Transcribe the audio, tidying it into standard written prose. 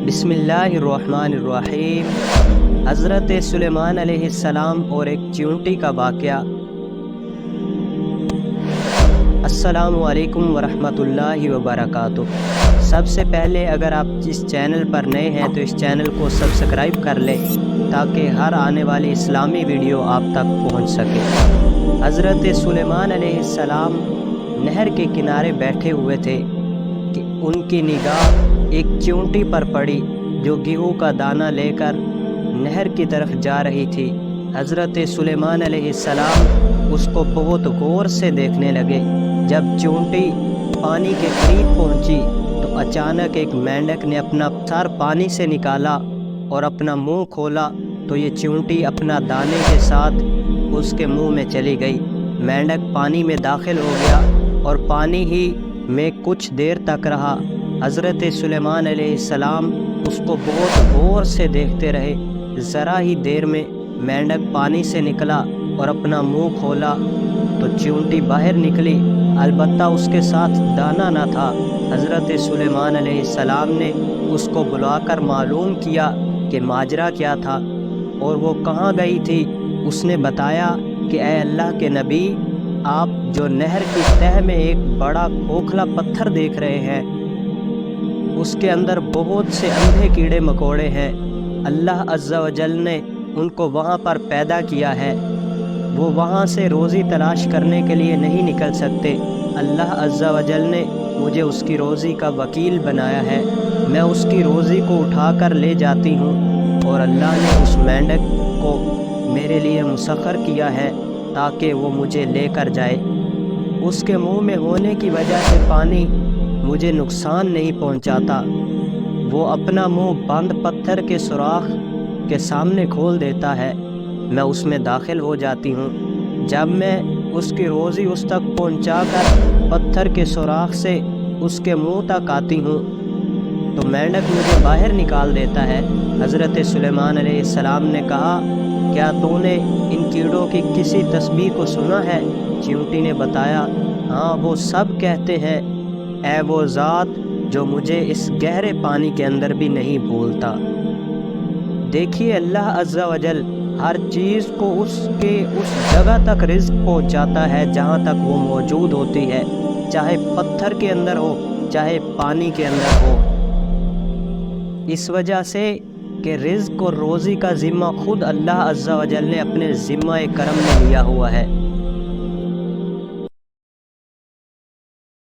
بسم اللہ الرحمن الرحیم۔ حضرت سلیمان علیہ السلام اور ایک چیونٹی کا واقعہ۔ السلام علیکم ورحمۃ اللہ وبرکاتہ۔ سب سے پہلے اگر آپ اس چینل پر نئے ہیں تو اس چینل کو سبسکرائب کر لیں تاکہ ہر آنے والی اسلامی ویڈیو آپ تک پہنچ سکے۔ حضرت سلیمان علیہ السلام نہر کے کنارے بیٹھے ہوئے تھے کہ ان کی نگاہ ایک چیونٹی پر پڑی جو گیہوں کا دانہ لے کر نہر کی طرف جا رہی تھی۔ حضرت سلیمان علیہ السلام اس کو بہت غور سے دیکھنے لگے۔ جب چیونٹی پانی کے قریب پہنچی تو اچانک ایک مینڈک نے اپنا سر پانی سے نکالا اور اپنا منہ کھولا تو یہ چیونٹی اپنا دانے کے ساتھ اس کے منہ میں چلی گئی۔ مینڈک پانی میں داخل ہو گیا اور پانی ہی میں کچھ دیر تک رہا۔ حضرت سلیمان علیہ السلام اس کو بہت غور سے دیکھتے رہے۔ ذرا ہی دیر میں مینڈک پانی سے نکلا اور اپنا منہ کھولا تو چیونٹی باہر نکلی، البتہ اس کے ساتھ دانہ نہ تھا۔ حضرت سلیمان علیہ السلام نے اس کو بلا کر معلوم کیا کہ ماجرا کیا تھا اور وہ کہاں گئی تھی۔ اس نے بتایا کہ اے اللہ کے نبی، آپ جو نہر کی تہہ میں ایک بڑا کھوکھلا پتھر دیکھ رہے ہیں، اس کے اندر بہت سے اندھے کیڑے مکوڑے ہیں۔ اللہ عز و جل نے ان کو وہاں پر پیدا کیا ہے، وہ وہاں سے روزی تلاش کرنے کے لیے نہیں نکل سکتے۔ اللہ عز و جل نے مجھے اس کی روزی کا وکیل بنایا ہے، میں اس کی روزی کو اٹھا کر لے جاتی ہوں اور اللہ نے اس مینڈک کو میرے لیے مسخر کیا ہے تاکہ وہ مجھے لے کر جائے۔ اس کے منہ میں ہونے کی وجہ سے پانی مجھے نقصان نہیں پہنچاتا، وہ اپنا منہ بند پتھر کے سوراخ کے سامنے کھول دیتا ہے، میں اس میں داخل ہو جاتی ہوں۔ جب میں اس کی روزی اس تک پہنچا کر پتھر کے سوراخ سے اس کے منہ تک آتی ہوں تو مینڈک مجھے باہر نکال دیتا ہے۔ حضرت سلیمان علیہ السلام نے کہا، کیا تو نے ان کیڑوں کی کسی تسبیح کو سنا ہے؟ چیونٹی نے بتایا، ہاں، وہ سب کہتے ہیں، اے وہ ذات جو مجھے اس گہرے پانی کے اندر بھی نہیں بھولتا۔ دیکھیے، اللہ عز و جل ہر چیز کو اس جگہ تک رزق پہنچاتا ہے جہاں تک وہ موجود ہوتی ہے، چاہے پتھر کے اندر ہو چاہے پانی کے اندر ہو۔ اس وجہ سے کہ رزق اور روزی کا ذمہ خود اللہ عز و جل نے اپنے ذمہ کرم میں لیا ہوا ہے۔